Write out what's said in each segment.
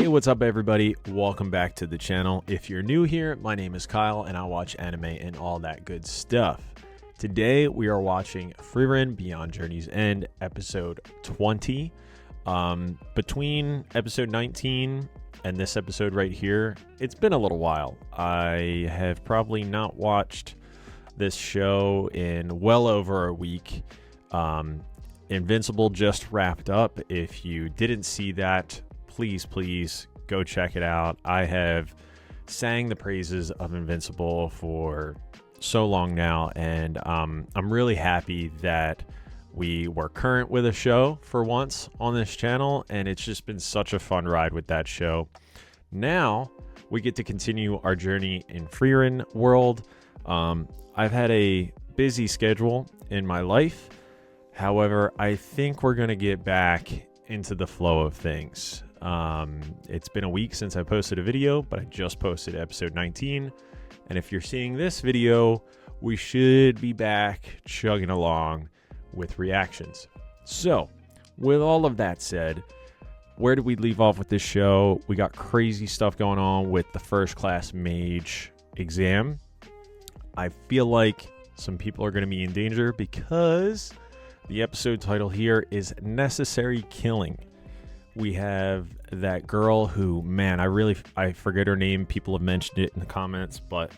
Hey, what's up everybody? Welcome back to the channel. If you're new here, my name is Kyle and I watch anime and all that good stuff. Today we are watching Frieren Beyond Journey's End, episode 20. Between episode 19 and this episode right here, it's been a little while. I have probably not watched this show in well over a week. Invincible just wrapped up. If you didn't see that, please go check it out. I have sang the praises of Invincible for so long now, and I'm really happy that we were current with a show for once on this channel, and it's just been such a fun ride with that show. Now we get to continue our journey in Frieren world. I've had a busy schedule in my life. However, I think we're going to get back into the flow of things. It's been a week since I posted a video, but I just posted episode 19. And if you're seeing this video, we should be back chugging along with reactions. So, with all of that said, where did we leave off with this show? We got crazy stuff going on with the first class mage exam. I feel like some people are going to be in danger because the episode title here is Necessary Killing. We have that girl who, man, I forget her name. People have mentioned it in the comments, but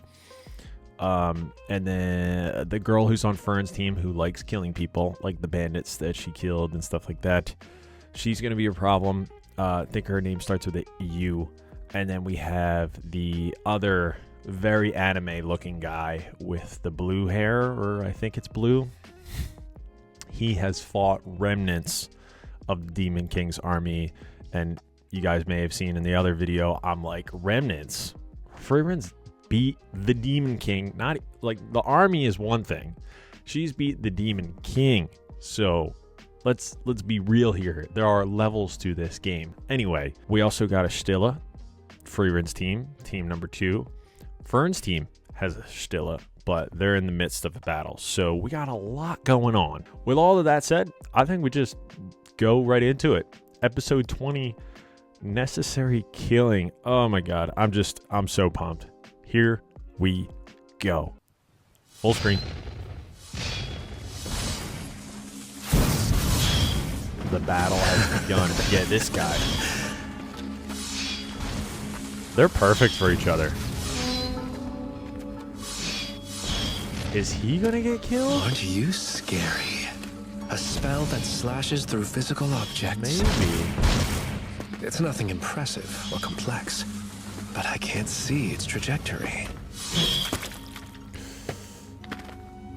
and then the girl who's on Fern's team who likes killing people, like the bandits that she killed and stuff like that. She's going to be a problem. I think her name starts with a U. And then we have the other very anime looking guy with the blue hair, or I think it's blue. He has fought remnants of Demon King's army, and you guys may have seen in the other video, I'm like, remnants? Frieren's beat the Demon King. Not like the army is one thing. She's beat the Demon King. So let's be real here. There are levels to this game. Anyway, we also got a Stille, Frieren's team number 2. Fern's team has a Stille, but they're in the midst of a battle. So we got a lot going on. With all of that said, I think we just go right into it. Episode 20, Necessary Killing. Oh my god, I'm so pumped. Here we go. Full screen. The battle has begun. Yeah, this guy. They're perfect for each other. Is he gonna get killed? Aren't you scary? A spell that slashes through physical objects. Maybe. It's nothing impressive or complex, but I can't see its trajectory.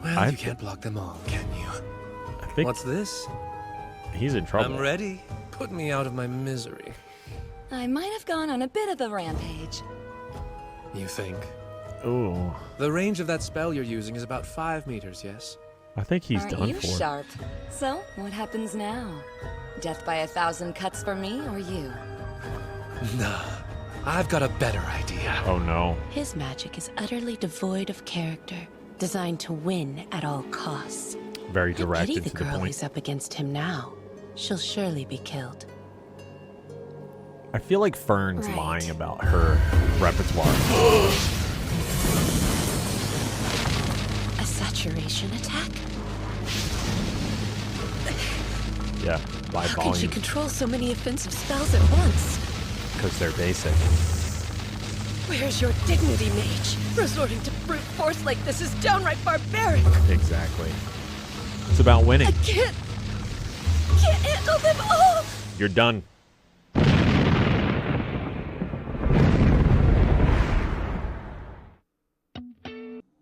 Well, you can't block them all, can you? I think What's this? he's in trouble. I'm ready. Put me out of my misery. I might have gone on a bit of a rampage. You think? Ooh. The range of that spell you're using is about 5 meters, yes? I think he's Aren't done you for. sharp? So, what happens now? Death by 1,000 cuts for me or you? Nah, I've got a better idea. Oh no. His magic is utterly devoid of character, designed to win at all costs. Very I direct pity and the to the girl point. who's up against him now. She'll surely be killed. I feel like Fern's Right. lying about her repertoire. A saturation attack? Yeah, by How can she volume, control so many offensive spells at once? because they're basic. Where's your dignity, mage? Resorting to brute force like this is downright barbaric. Exactly. It's about winning. I can't handle them all. You're done.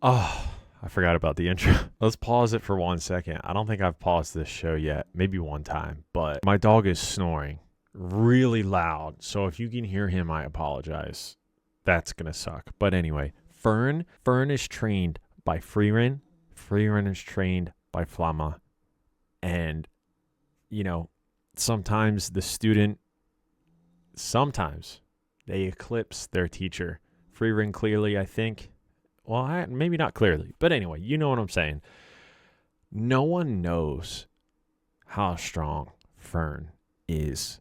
Oh, I forgot about the intro. Let's pause it for 1 second. I don't think I've paused this show yet. Maybe one time, but my dog is snoring really loud. So if you can hear him, I apologize. That's going to suck. But anyway, Fern is trained by Frieren. Frieren is trained by Flamma. And, you know, sometimes the student, they eclipse their teacher. Frieren clearly, I think. Well, maybe not clearly. But anyway, you know what I'm saying. No one knows how strong Fern is.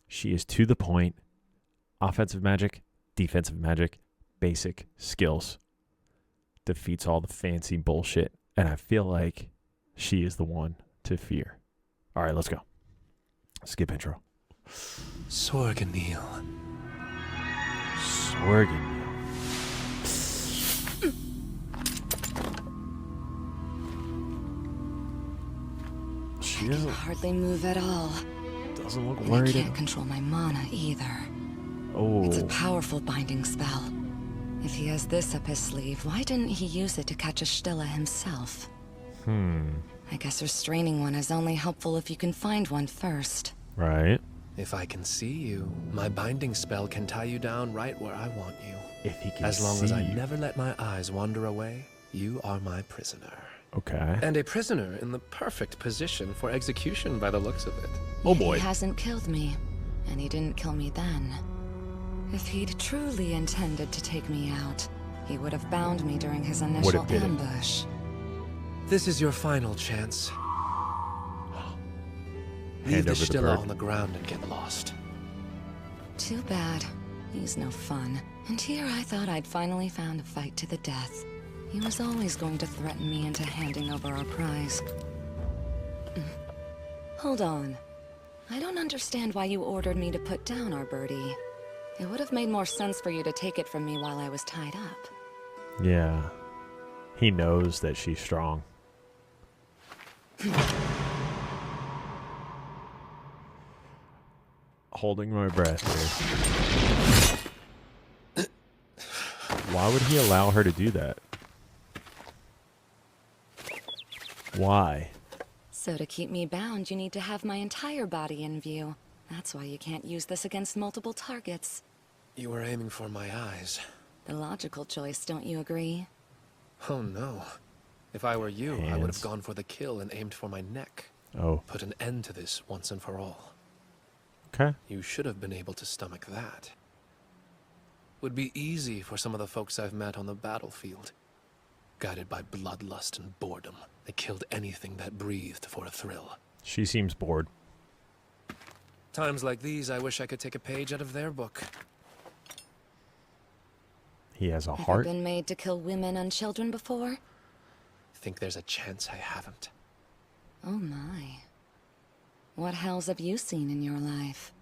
She is to the point Offensive magic, defensive magic, basic skills. Defeats all the fancy bullshit. And I feel like she is the one to fear. All right, let's go. Skip intro. Sorganil. Sorgan. She I can hardly move at all. doesn't look And I worried. can't control my mana either. Oh, It's a powerful binding spell. If he has this up his sleeve, why didn't he use it to catch a Stille himself? I guess restraining one is only helpful if you can find one first. right. If I can see you, my binding spell can tie you down right where I want you. If he can As long see as I you. never let my eyes wander away, you are my prisoner. Okay. And a prisoner in the perfect position for execution by the looks of it. Oh boy. He hasn't killed me, and he didn't kill me then. If he'd truly intended to take me out, he would have bound me during his initial did it. ambush. This is your final chance. Leave Hand the over the Stille bird. on the ground and get lost. Too bad. He's no fun. And here I thought I'd finally found a fight to the death. He was always going to threaten me into handing over our prize. Hold on. I don't understand why you ordered me to put down our birdie. It would have made more sense for you to take it from me while I was tied up. Yeah. He knows that she's strong. Holding my breath here. Why would he allow her to do that? Why? So to keep me bound, you need to have my entire body in view. That's why you can't use this against multiple targets. You were aiming for my eyes. The logical choice, don't you agree? Oh no. If I were you, I would Hands. have gone for the kill and aimed for my neck. Oh, Put an end to this once and for all. okay. You should have been able to stomach that. Would be easy for some of the folks I've met on the battlefield. Guided by bloodlust and boredom, they killed anything that breathed for a thrill. She seems bored. Times like these, I wish I could take a page out of their book. He has a Ever heart. been made to kill women and children before? Think there's a chance I haven't. Oh my. What hells have you seen in your life?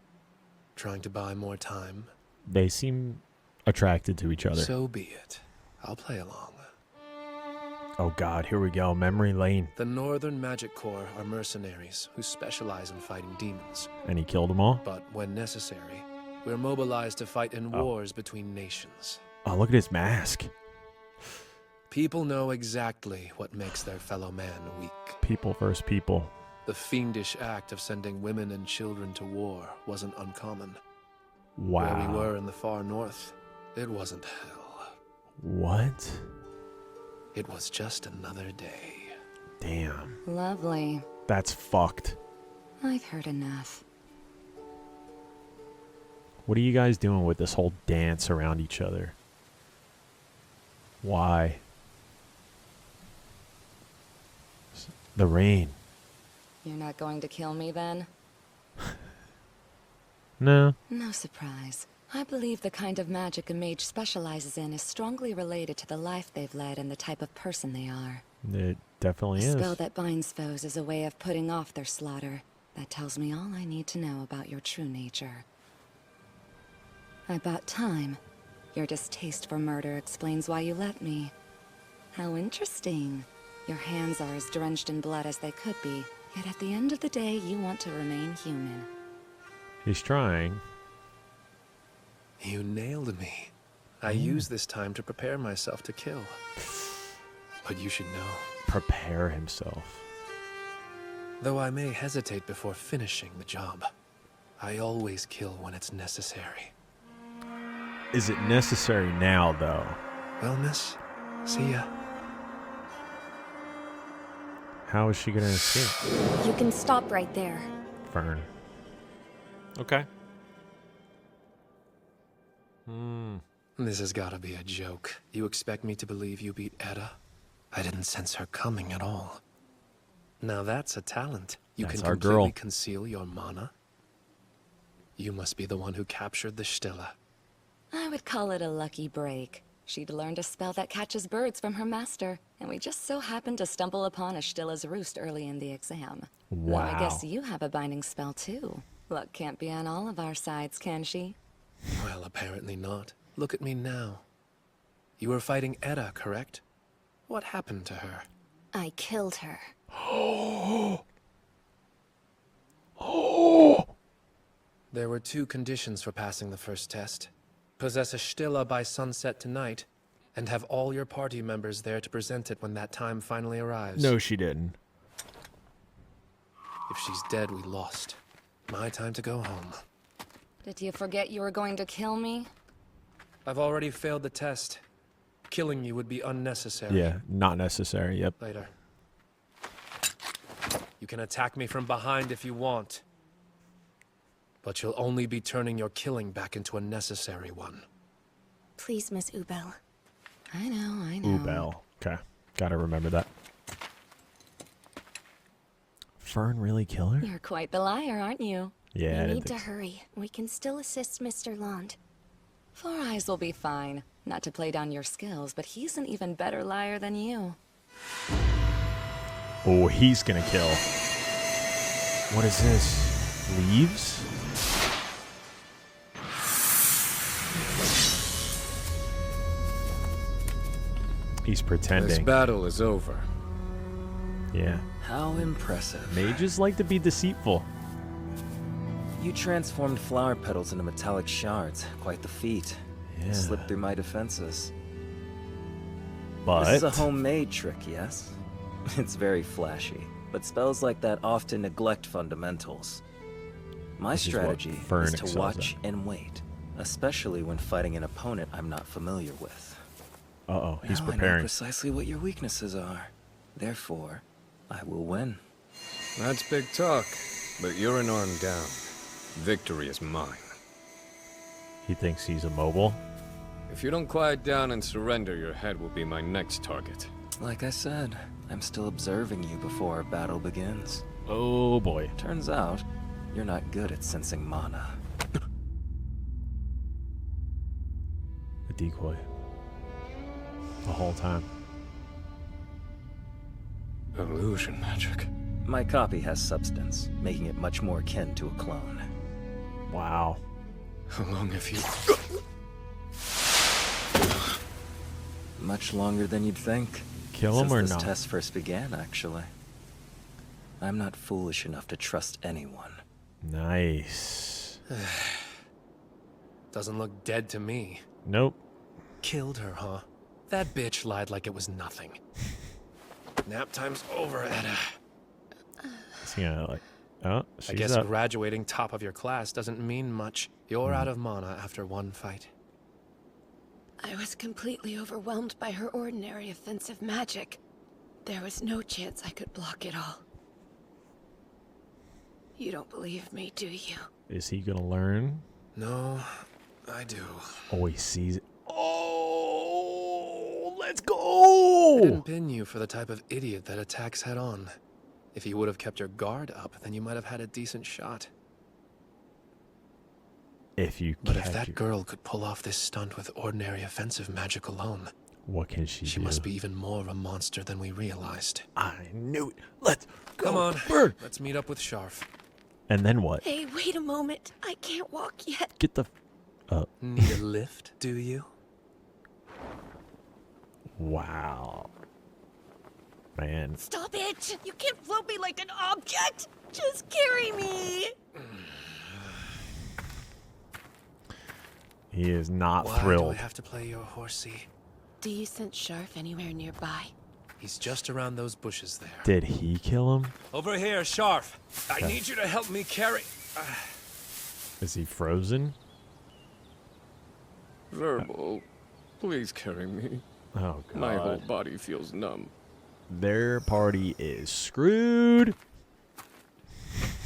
Trying to buy more time? They seem attracted to each other. So be it. I'll play along. Oh god, here we go. Memory lane. The Northern Magic Corps are mercenaries who specialize in fighting demons. And he killed them all? But when necessary, we're mobilized to fight in Oh. wars between nations. Oh, look at his mask. People know exactly what makes their fellow man weak. People versus people. The fiendish act of sending women and children to war wasn't uncommon. Where we Wow. were in the far north, it wasn't hell. What? It was just another day. Damn. Lovely. That's fucked. I've heard enough. What are you guys doing with this whole dance around each other? Why? The rain. You're not going to kill me then? No. No surprise. I believe the kind of magic a mage specializes in is strongly related to the life they've led and the type of person they are. It definitely A is. spell that binds foes is a way of putting off their slaughter. That tells me all I need to know about your true nature. I bought time. Your distaste for murder explains why you let me. How interesting. Your hands are as drenched in blood as they could be, yet at the end of the day, you want to remain human. He's trying. You nailed me. I used this time to prepare myself to kill. But you should know, Prepare himself. though I may hesitate before finishing the job, I always kill when it's necessary. Is it necessary now, though? Well, miss, see ya. How is she going to escape? You can stop right there. Fern. Okay. This has gotta be a joke. You expect me to believe you beat Edda? I didn't sense her coming at all. Now that's a talent. You That's can our completely girl. conceal your mana. You must be the one who captured the Stille. I would call it a lucky break. She'd learned a spell that catches birds from her master, and we just so happened to stumble upon a Stille's roost early in the exam. Wow. Though I guess you have a binding spell too. Luck can't be on all of our sides, can she? Well, apparently not. Look at me now. You were fighting Edda, correct? What happened to her? I killed her. There were 2 conditions for passing the first test. Possess a Stille by sunset tonight, and have all your party members there to present it when that time finally arrives. No, she didn't. If she's dead, we lost. My time to go home. Did you forget you were going to kill me? I've already failed the test. Killing you would be unnecessary. Yeah, not necessary. Yep. Later. You can attack me from behind if you want. But you'll only be turning your killing back into a necessary one. Please, Miss Ubel. I know. Ubel. Okay. Gotta remember that. Fern really kill her? You're quite the liar, aren't you? Yeah. We I need to think so. hurry. We can still assist Mr. Lond. Four Eyes will be fine. Not to play down your skills, but he's an even better liar than you. Oh, he's gonna kill. What is this? Leaves? He's pretending. This battle is over. Yeah. How impressive. Mages like to be deceitful. You transformed flower petals into metallic shards. Quite the feat. Yeah. Slipped through my defenses. But This is a homemade trick, yes? It's very flashy, but spells like that often neglect fundamentals. My This is what strategy Fern is to excels watch and wait, especially when fighting an opponent I'm not familiar with. uh-oh, he's Now I know preparing. precisely what your weaknesses are. Therefore, I will win. That's big talk, but you're an arm down. Victory is mine. He thinks he's immobile. If you don't quiet down and surrender, your head will be my next target. Like I said, I'm still observing you before our battle begins. Oh boy. Turns out, you're not good at sensing mana. A decoy. The whole time. Illusion magic. My copy has substance, making it much more akin to a clone. Wow. How long have you... Much longer than you'd think. Kill him Since or this not? test first began, actually. I'm not foolish enough to trust anyone. Nice. Doesn't look dead to me. Nope. Killed her, huh? That bitch lied like it was nothing. Nap time's over, Edda. Is he gonna like... Oh, I she's guess up. graduating top of your class doesn't mean much. You're out of mana after one fight. I was completely overwhelmed by her ordinary offensive magic. There was no chance I could block it all. You don't believe me, do you? Is he gonna learn? No, I do. Oh, he sees it. Oh, let's I go! didn't pin you for the type of idiot that attacks head on. If you would have kept your guard up, then you might have had a decent shot. If you But if catch that your- girl could pull off this stunt with ordinary offensive magic alone, what can she she do? must be even more of a monster than we realized. I knew it. Let's go. Come on, Bird. let's meet up with Sharf. And then what? Hey, wait a moment. I can't walk yet. Get the... Need a lift, do you? Wow. Man. Stop it! You can't float me like an object! Just carry me! He is not Why do thrilled. I have to play your horsey? Do you sense Sharf anywhere nearby? He's just around those bushes there. Did he kill him? Over here, Sharf. I need you to help me carry... Is he frozen? Verbal, please carry me. Oh, God. My whole body feels numb. Their party is screwed.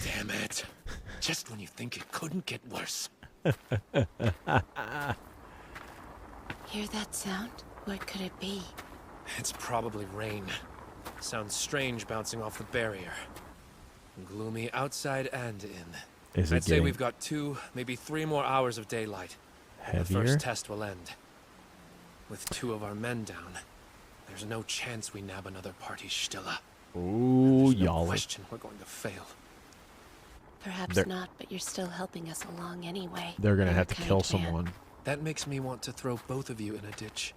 Damn it. Just when you think it couldn't get worse. Hear that sound? What could it be? It's probably rain. Sounds strange bouncing off the barrier. Gloomy outside and in. Is it I'd say getting... we've got 2, maybe 3 more hours of daylight. The Heavier? first test will end. With 2 of our men down, there's no chance we nab another party's Stille. Ooh, There's no y'all. question we're going to fail. Perhaps They're- not, but you're still helping us along anyway. They're gonna You're have a to kind kill man. someone. That makes me want to throw both of you in a ditch.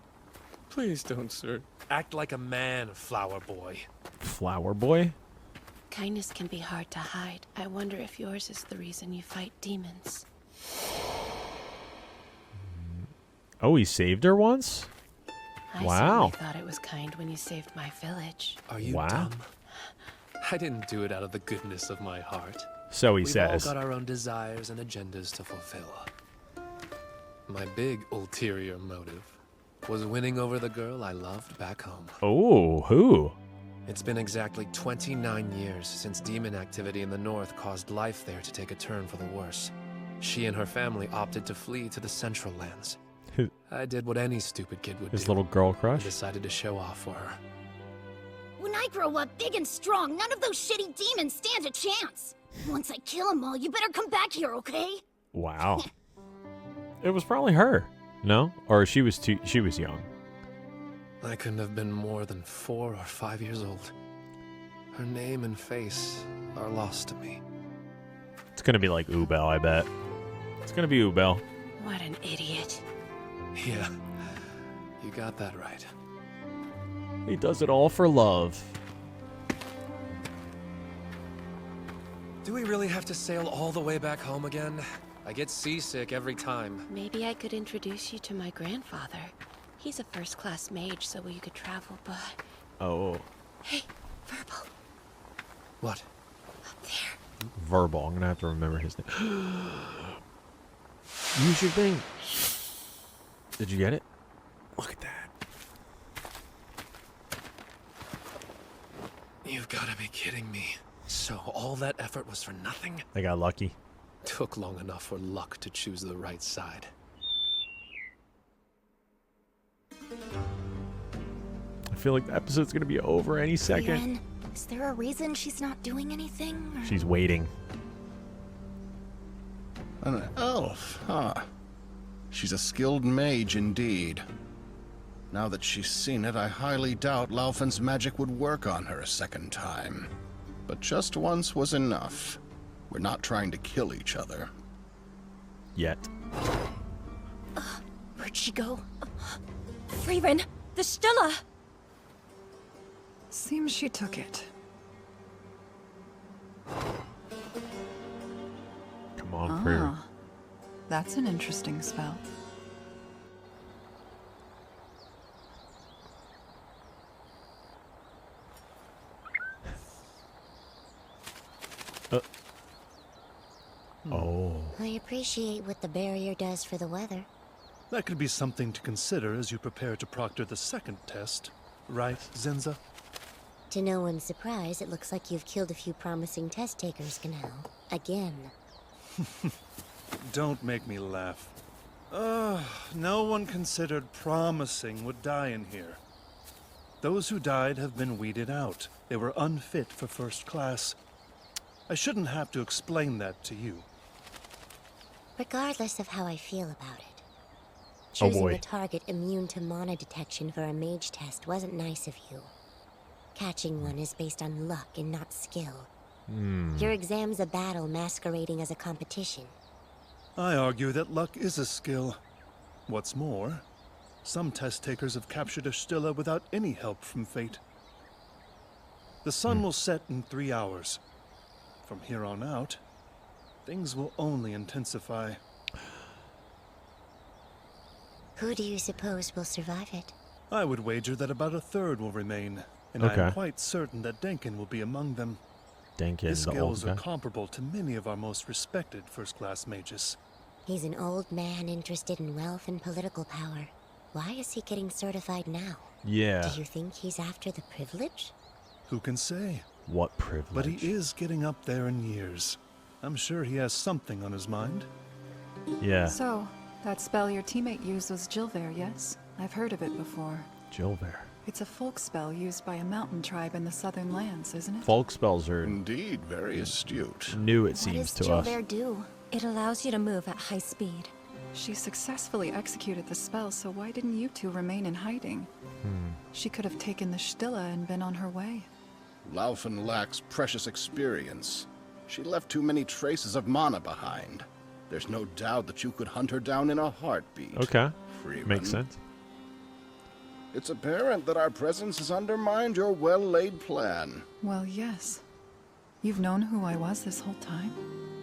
Please don't, sir. Act like a man, flower boy. Flower boy? Kindness can be hard to hide. I wonder if yours is the reason you fight demons. Oh, he saved her once? I Wow. certainly thought it was kind when you saved my village. Are you Wow. dumb? I didn't do it out of the goodness of my heart. So he We've says. all got our own desires and agendas to fulfill. My big ulterior motive was winning over the girl I loved back home. Oh, who? It's been exactly 29 years since demon activity in the north caused life there to take a turn for the worse. She and her family opted to flee to the central lands. His- I did what any stupid kid would His do. little girl and crush? decided to show off for her. When I grow up big and strong, none of those shitty demons stand a chance. Once I kill them all, you better come back here, okay? Wow. It was probably her. No? Or she was young. I couldn't have been more than 4 or 5 years old. Her name and face are lost to me. It's gonna be like Ubel, I bet. It's gonna be Ubel. What an idiot. Yeah, you got that right. He does it all for love. Do we really have to sail all the way back home again? I get seasick every time. Maybe I could introduce you to my grandfather. He's a first-class mage, so we could travel by... Oh. Hey, Verbal, What? up there. Verbal. I'm gonna have to remember his name. Use your thing. Did you get it? Look at that. You've got to be kidding me. So all that effort was for nothing? They got lucky. Took long enough for luck to choose the right side. I feel like the episode's gonna be over any second. Frieren, is there a reason she's not doing anything? or- She's waiting. An elf, huh? She's a skilled mage indeed. Now that she's seen it, I highly doubt Laufen's magic would work on her a second time. But just once was enough. We're not trying to kill each other. Yet. Where'd she go? Frieren, the Stille! Seems she took it. Come on, Frieren. Ah, that's an interesting spell. Oh. I appreciate what the barrier does for the weather. That could be something to consider as you prepare to proctor the second test. Right, Zinza? To no one's surprise, it looks like you've killed a few promising test takers, Canal. Again. Don't make me laugh. No one considered promising would die in here. Those who died have been weeded out. They were unfit for first class. I shouldn't have to explain that to you. Regardless of how I feel about it. Oh, Choosing boy. a target immune to mana detection for a mage test wasn't nice of you. Catching one is based on luck and not skill. Your exam's a battle masquerading as a competition. I argue that luck is a skill. What's more, some test takers have captured a Stille without any help from fate. The sun will set in 3 hours. From here on out, things will only intensify. Who do you suppose will survive it? I would wager that about a third will remain, and I Okay. am quite certain that Denken will be among them. Denkin, His the old skills are guy. comparable to many of our most respected first-class mages. He's an old man interested in wealth and political power. Why is he getting certified now? Yeah. Do you think he's after the privilege? Who can say? What privilege. But he is getting up there in years. I'm sure he has something on his mind. Yeah. So, that spell your teammate used was Jilver, yes? I've heard of it before. Jilver. It's a folk spell used by a mountain tribe in the southern lands, isn't it? Folk spells are Indeed, very astute. new, it What seems does to us. Jilver do? It allows you to move at high speed. She successfully executed the spell, so why didn't you two remain in hiding? She could have taken the Stille and been on her way. Laufen lacks precious experience. She left too many traces of mana behind. There's no doubt that you could hunt her down in a heartbeat. Okay. Frieren. Makes sense. It's apparent that our presence has undermined your well-laid plan. Well, yes. You've known who I was this whole time?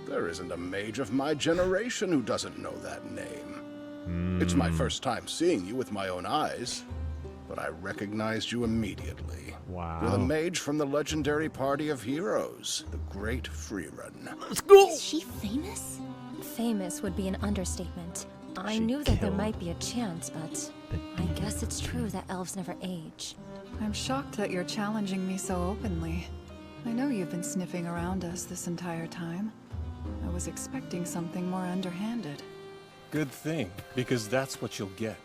There isn't a mage of my generation who doesn't know that name. It's my first time seeing you with my own eyes, but I recognized you immediately. Wow. You're the mage from the legendary party of heroes, the great Frieren. Let's go! Is she famous? Famous would be an understatement. I She knew that there killed might be a chance, but I guess it's true that elves never age. I'm shocked that you're challenging me so openly. I know you've been sniffing around us this entire time. I was expecting something more underhanded. Good thing, because that's what you'll get.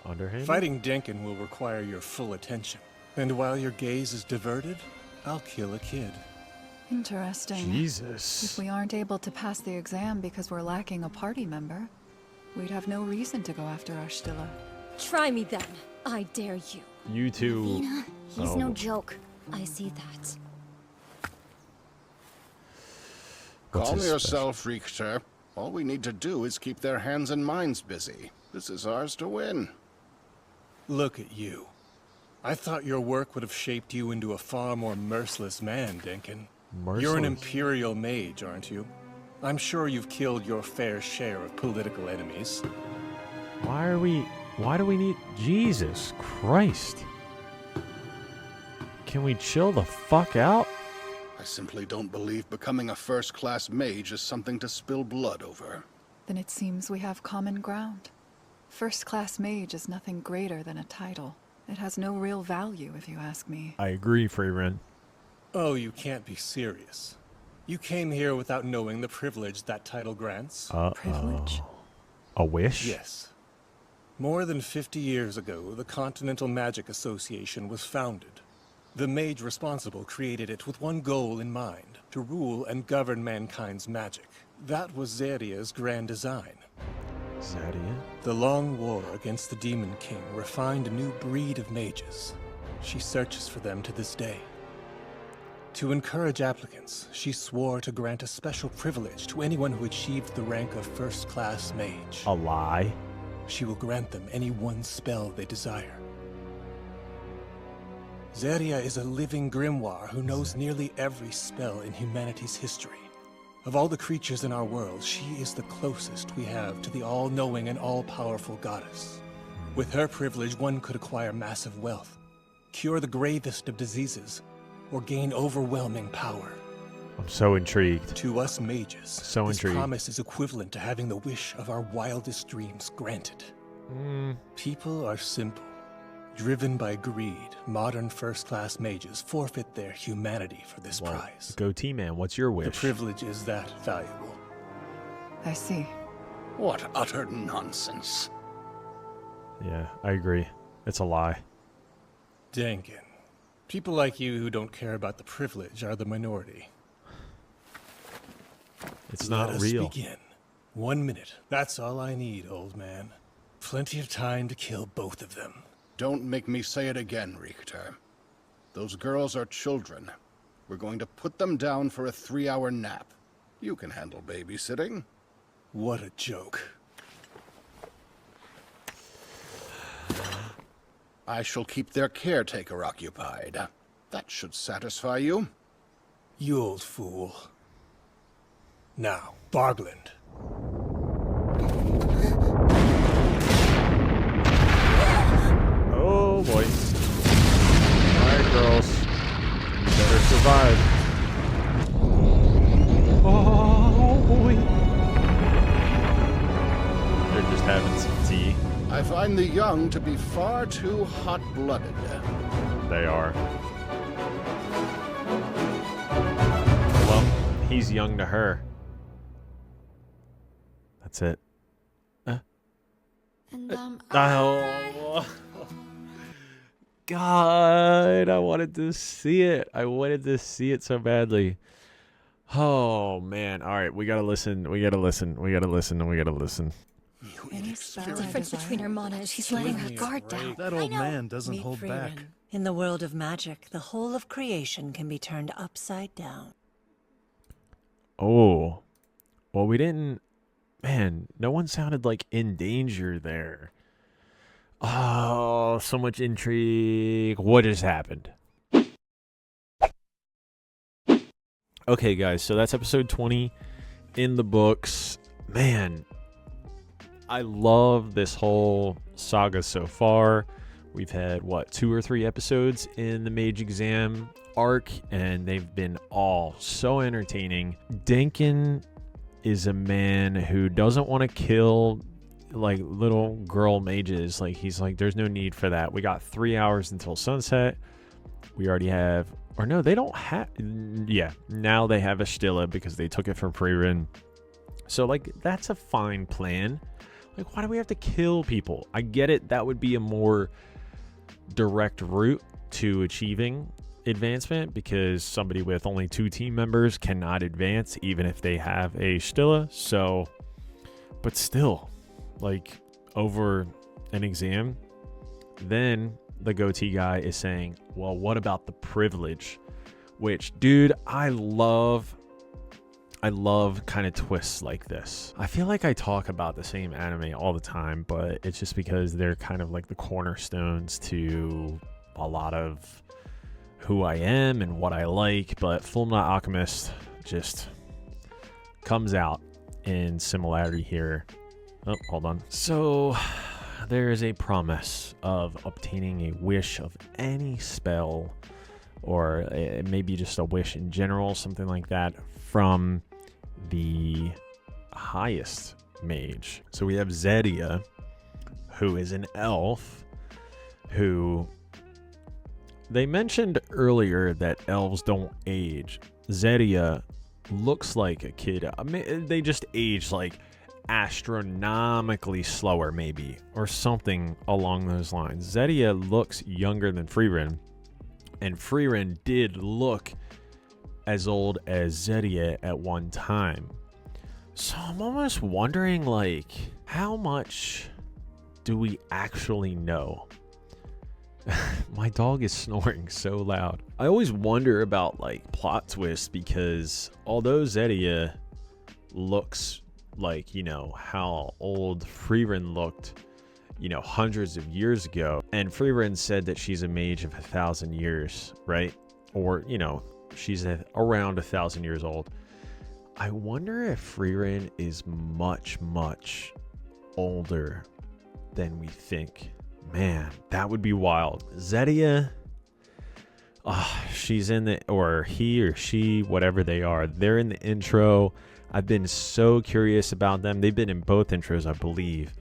Underhanded? Fighting Denken will require your full attention. And while your gaze is diverted, I'll kill a kid. Interesting. Jesus. If we aren't able to pass the exam because we're lacking a party member, we'd have no reason to go after our Stille. Try me then. I dare you. You two. Vina, he's Oh. no joke. I see that. What's Calm his yourself, Richter. All we need to do is keep their hands and minds busy. This is ours to win. Look at you. I thought your work would have shaped you into a far more merciless man, Denken. You're an Merciless. imperial mage, aren't you? I'm sure you've killed your fair share of political enemies. Why do we need Jesus Christ? Can we chill the fuck out? I simply don't believe becoming a first-class mage is something to spill blood over. Then it seems we have common ground. First-class mage is nothing greater than a title. It has no real value, if you ask me. I agree, Frieren. Oh, you can't be serious. You came here without knowing the privilege that title grants? Privilege? A wish? Yes. More than 50 years ago, the Continental Magic Association was founded. The mage responsible created it with one goal in mind, to rule and govern mankind's magic. That was Zaria's grand design. Zadia? The long war against the Demon King refined a new breed of mages. She searches for them to this day. To encourage applicants, she swore to grant a special privilege to anyone who achieved the rank of first-class mage. A lie? She will grant them any one spell they desire. Zaria is a living grimoire who knows nearly every spell in humanity's history. Of all the creatures in our world, she is the closest we have to the all-knowing and all-powerful goddess. With her privilege, one could acquire massive wealth, cure the gravest of diseases, or gain overwhelming power. I'm so intrigued. To us mages, So this intrigued. promise is equivalent to having the wish of our wildest dreams granted. People are simple. Driven by greed, modern first-class mages forfeit their humanity for this Well, prize. Goatee man, what's your The wish? privilege is that valuable. I see. What utter nonsense. Yeah, I agree. It's a lie. Denken. People like you who don't care about the privilege are the minority. It's Let not us real. begin. 1 minute. That's all I need, old man. Plenty of time to kill both of them. Don't make me say it again, Richter. Those girls are children. We're going to put them down for a 3-hour nap. You can handle babysitting. What a joke. I shall keep their caretaker occupied. That should satisfy you. You old fool. Now, Bargland. Oh boy. Alright, girls. You better survive. Oh boy. They're just having some tea. I find the young to be far too hot-blooded. They are. Well, he's young to her. That's it. Oh. God, I wanted to see it. I wanted to see it so badly. Oh, man. All right, we got to listen. We got to listen. We got to listen. We got to listen. Any spell The I difference desire. between her mana is she's letting her guard down. That old man doesn't Meet hold back. Frieren. In the world of magic, the whole of creation can be turned upside down. Oh. Well, we didn't... Man, no one sounded like in danger there. Oh, so much intrigue. What has happened? Okay, guys, so that's episode 20 in the books. Man, I love this whole saga so far. We've had, what, 2 or 3 episodes in the mage exam arc, and they've been all so entertaining. Denken is a man who doesn't want to kill like little girl mages. Like, he's like, there's no need for that. We got 3 hours until sunset. We already have, or no, they don't have, yeah, now they have a Stille because they took it from Frieren. So like, that's a fine plan. Like, why do we have to kill people? I get it, that would be a more direct route to achieving advancement, because somebody with only 2 team members cannot advance even if they have a Stille. So, but still, like, over an exam, then the goatee guy is saying, well, what about the privilege? Which, dude, I love kind of twists like this. I feel like I talk about the same anime all the time, but it's just because they're kind of like the cornerstones to a lot of who I am and what I like. But Fullmetal Alchemist just comes out in similarity here. Oh, hold on. So there is a promise of obtaining a wish of any spell, or maybe just a wish in general, something like that, from the highest mage. So we have Zedia, who is an elf, who they mentioned earlier that elves don't age. Zedia looks like a kid. I mean, they just age like astronomically slower, maybe, or something along those lines. Zedia looks younger than Frieren, and Frieren did look as old as Zedia at one time. So I'm almost wondering, like, how much do we actually know? My dog is snoring so loud. I always wonder about, like, plot twists, because although Zedia looks like, you know, how old Frieren looked, you know, hundreds of years ago, and Frieren said that she's a mage of 1,000 years, right? Or, you know, she's around 1,000 years old. I wonder if Frieren is much, much older than we think. Man, that would be wild. Zedia, she's in the, or he or she, whatever they are, they're in the intro. I've been so curious about them. They've been in both intros, I believe.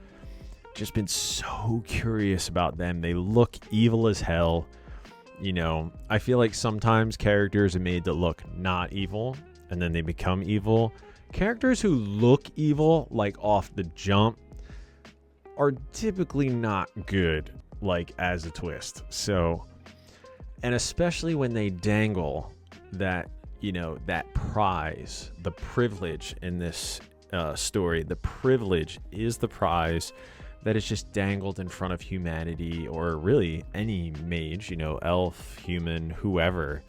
Just been so curious about them. They look evil as hell. You know, I feel like sometimes characters are made to look not evil, and then they become evil. Characters who look evil, like off the jump, are typically not good, like, as a twist. So, and especially when they dangle that, you know, that prize, the privilege in this story. The privilege is the prize that is just dangled in front of humanity, or really any mage, you know, elf, human, whoever,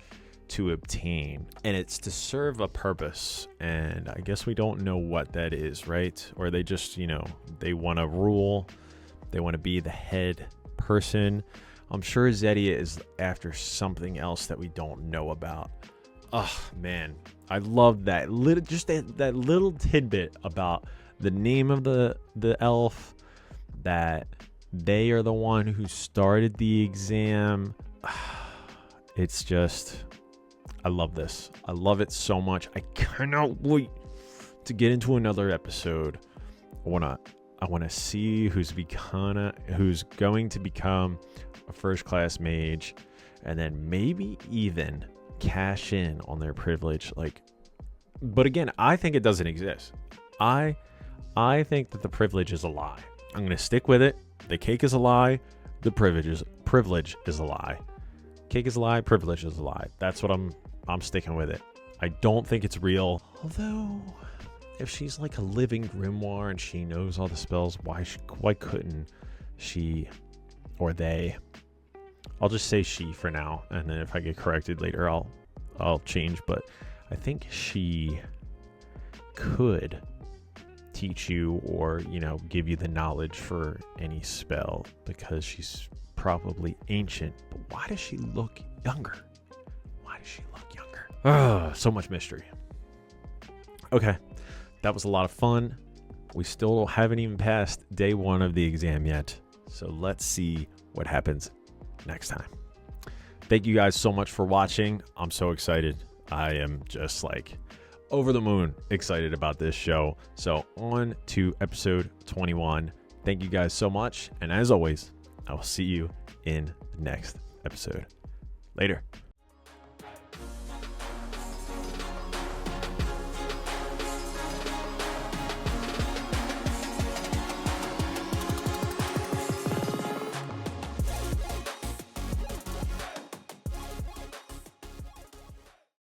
to obtain. And it's to serve a purpose, and I guess we don't know what that is, right? Or they just, you know, they want to rule, they want to be the head person. I'm sure Zedia is after something else that we don't know about. Oh man, I love that little, just that little tidbit about the name of the elf, that they are the one who started the exam. It's just, I love this. I love it so much. I cannot wait to get into another episode. I wanna see who's going to become a first class mage, and then maybe even cash in on their privilege. Like, but again, I think it doesn't exist. I think that the privilege is a lie. I'm gonna stick with it. The cake is a lie. The privilege is a lie. Cake is a lie. Privilege is a lie. That's what I'm sticking with it. I don't think it's real. Although if she's like a living grimoire and she knows all the spells, why couldn't she or they? I'll just say she for now, and then if I get corrected later, I'll change. But I think she could teach you or, you know, give you the knowledge for any spell because she's probably ancient. But why does she look younger? Why does she look younger? So much mystery. Okay, that was a lot of fun. We still haven't even passed day 1 of the exam yet. So let's see what happens next time. Thank you guys so much for watching. I'm so excited. I am just like over the moon excited about this show. So on to episode 21. Thank you guys so much. And as always, I will see you in the next episode. Later.